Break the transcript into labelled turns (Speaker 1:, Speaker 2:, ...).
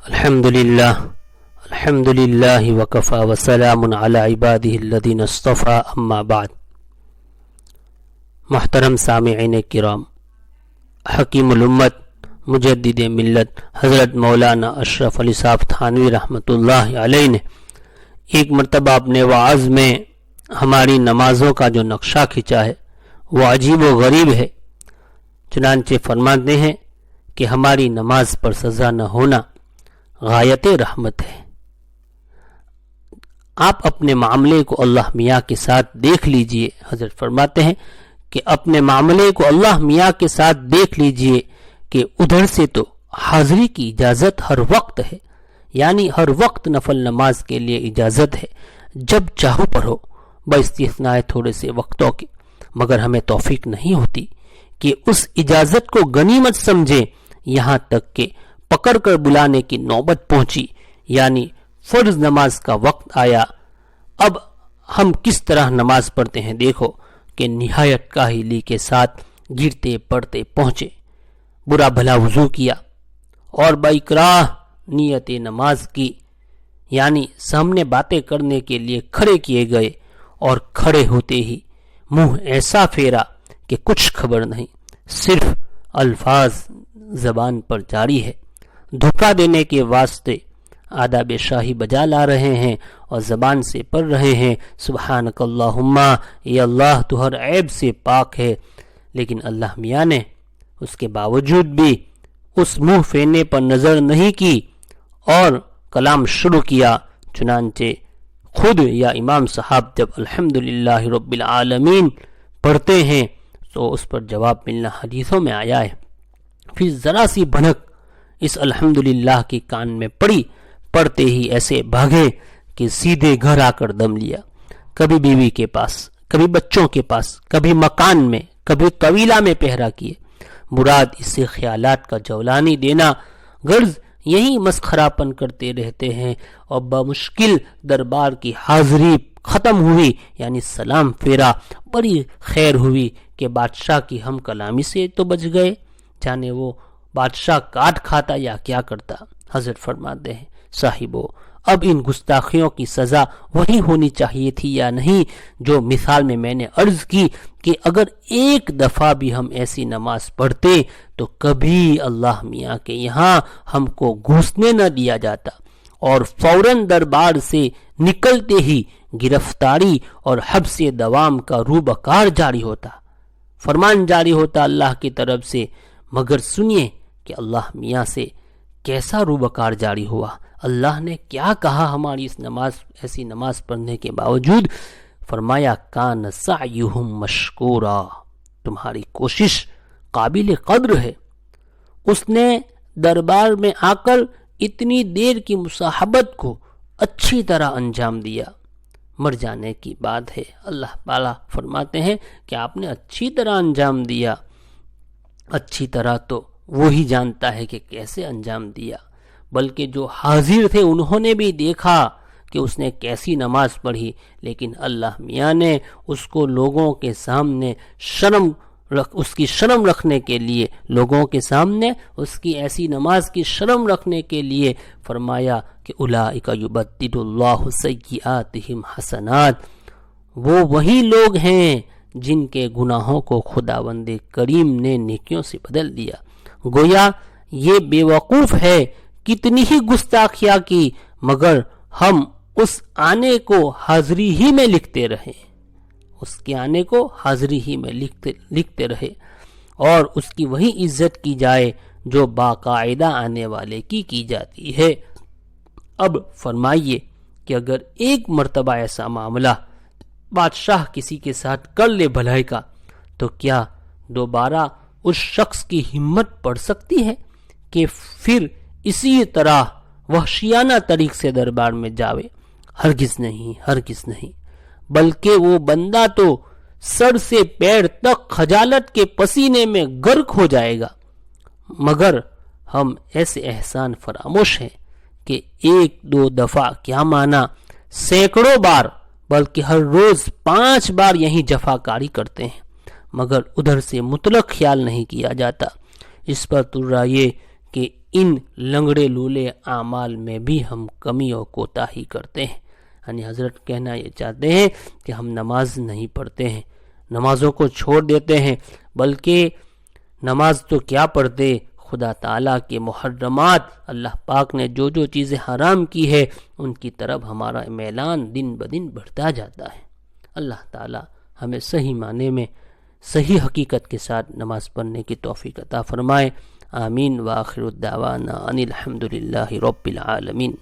Speaker 1: الحمدللہ وکفا وسلام علی عبادہ الذین اصطفى اما بعد۔ محترم سامعین کرام، حکیم الامت مجدد ملت حضرت مولانا اشرف علی صاحب تھانوی رحمۃ اللہ علیہ نے ایک مرتبہ اپنے وعظ میں ہماری نمازوں کا جو نقشہ کھینچا ہے وہ عجیب و غریب ہے۔ چنانچہ فرماتے ہیں کہ ہماری نماز پر سزا نہ ہونا غایت رحمت ہے۔ آپ اپنے معاملے کو اللہ میاں کے ساتھ دیکھ لیجئے۔ حضرت فرماتے ہیں کہ اپنے معاملے کو اللہ میاں کے ساتھ دیکھ لیجئے کہ ادھر سے تو حاضری کی اجازت ہر وقت ہے، یعنی ہر وقت نفل نماز کے لیے اجازت ہے، جب چاہو پڑھو باستثناء تھوڑے سے وقتوں کے، مگر ہمیں توفیق نہیں ہوتی کہ اس اجازت کو غنیمت سمجھے، یہاں تک کہ پکڑ کر بلانے کی نوبت پہنچی، یعنی فرض نماز کا وقت آیا۔ اب ہم کس طرح نماز پڑھتے ہیں دیکھو کہ نہایت کاہلی کے ساتھ گرتے پڑتے پہنچے، برا بھلا وضو کیا اور بااکراہ نیت نماز کی، یعنی سامنے باتیں کرنے کے لیے کھڑے کیے گئے اور کھڑے ہوتے ہی منہ ایسا پھیرا کہ کچھ خبر نہیں، صرف الفاظ زبان پر جاری ہے، دھوکہ دینے کے واسطے آداب شاہی بجا لا رہے ہیں اور زبان سے پڑھ رہے ہیں سبحانک اللہم، یہ اللہ تو ہر عیب سے پاک ہے، لیکن اللہ میاں نے اس کے باوجود بھی اس منہ پھیرنے پر نظر نہیں کی اور کلام شروع کیا۔ چنانچہ خود یا امام صاحب جب الحمدللہ رب العالمین پڑھتے ہیں تو اس پر جواب ملنا حدیثوں میں آیا ہے۔ پھر ذرا سی بھنک اس الحمدللہ کی کان میں پڑی، پڑھتے ہی ایسے بھاگے کہ سیدھے گھر آ کر دم لیا، کبھی بیوی کے پاس، کبھی بچوں کے پاس، کبھی مکان میں، کبھی طویلہ میں پہرا کیے۔ مراد اس سے خیالات کا جولانی دینا، غرض یہی مسخرہ پن کرتے رہتے ہیں، اور بمشکل دربار کی حاضری ختم ہوئی، یعنی سلام پھیرا، بڑی خیر ہوئی کہ بادشاہ کی ہم کلامی سے تو بچ گئے، جانے وہ بادشاہ کاٹ کھاتا یا کیا کرتا۔ حضرت فرماتے ہیں صاحبو، اب ان گستاخیوں کی سزا وہی ہونی چاہیے تھی یا نہیں جو مثال میں نے عرض کی کہ اگر ایک دفعہ بھی ہم ایسی نماز پڑھتے تو کبھی اللہ میاں کے یہاں ہم کو گھسنے نہ دیا جاتا، اور فوراً دربار سے نکلتے ہی گرفتاری اور حبس دوام کا روبکار جاری ہوتا، فرمان جاری ہوتا اللہ کی طرف سے۔ مگر سنیے کہ اللہ میاں سے کیسا روبکار جاری ہوا، اللہ نے کیا کہا ہماری اس ایسی نماز پڑھنے کے باوجود؟ فرمایا کان سعیہم مشکورا، تمہاری کوشش قابل قدر ہے۔ اس نے دربار میں آ کر اتنی دیر کی مصاحبت کو اچھی طرح انجام دیا۔ مر جانے کی بات ہے، اللہ تعالیٰ فرماتے ہیں کہ آپ نے اچھی طرح انجام دیا۔ اچھی طرح تو وہی جانتا ہے کہ کیسے انجام دیا، بلکہ جو حاضر تھے انہوں نے بھی دیکھا کہ اس نے کیسی نماز پڑھی، لیکن اللہ میاں نے اس کو لوگوں کے سامنے اس کی شرم رکھنے کے لیے، لوگوں کے سامنے اس کی ایسی نماز کی شرم رکھنے کے لیے فرمایا کہ اولئک یبدل اللہ سیئاتہم حسنات، وہ وہی لوگ ہیں جن کے گناہوں کو خداوند کریم نے نیکیوں سے بدل دیا۔ گویا یہ بے وقوف ہے، کتنی ہی گستاخیاں کی، مگر ہم اس آنے کو حاضری ہی میں لکھتے رہے، اس کے آنے کو حاضری ہی میں لکھتے رہے، اور اس کی وہی عزت کی جائے جو باقاعدہ آنے والے کی جاتی ہے۔ اب فرمائیے کہ اگر ایک مرتبہ ایسا معاملہ بادشاہ کسی کے ساتھ کر لے بھلائی کا، تو کیا دوبارہ اس شخص کی ہمت پڑ سکتی ہے کہ پھر اسی طرح وحشیانہ طریق سے دربار میں جاوے؟ ہرگز نہیں، ہرگز نہیں، بلکہ وہ بندہ تو سر سے پیر تک خجالت کے پسینے میں غرق ہو جائے گا۔ مگر ہم ایسے احسان فراموش ہیں کہ ایک دو دفعہ کیا مانا، سینکڑوں بار، بلکہ ہر روز 5 بار یہی جفاکاری کرتے ہیں، مگر ادھر سے مطلق خیال نہیں کیا جاتا۔ اس پر ترا یہ کہ ان لنگڑے لولے اعمال میں بھی ہم کمی اور کوتاہی کرتے ہیں. یعنی حضرت کہنا یہ چاہتے ہیں کہ ہم نماز نہیں پڑھتے ہیں، نمازوں کو چھوڑ دیتے ہیں، بلکہ نماز تو کیا پڑھتے، خدا تعالیٰ کے محرمات، اللہ پاک نے جو جو چیزیں حرام کی ہے ان کی طرف ہمارا میلان دن بدن بڑھتا جاتا ہے. اللہ تعالیٰ ہمیں صحیح معنی میں صحیح حقیقت کے ساتھ نماز پڑھنے کی توفیق عطا فرمائے. آمین. وآخر الدعوانا ان الحمد للہ رب العالمین.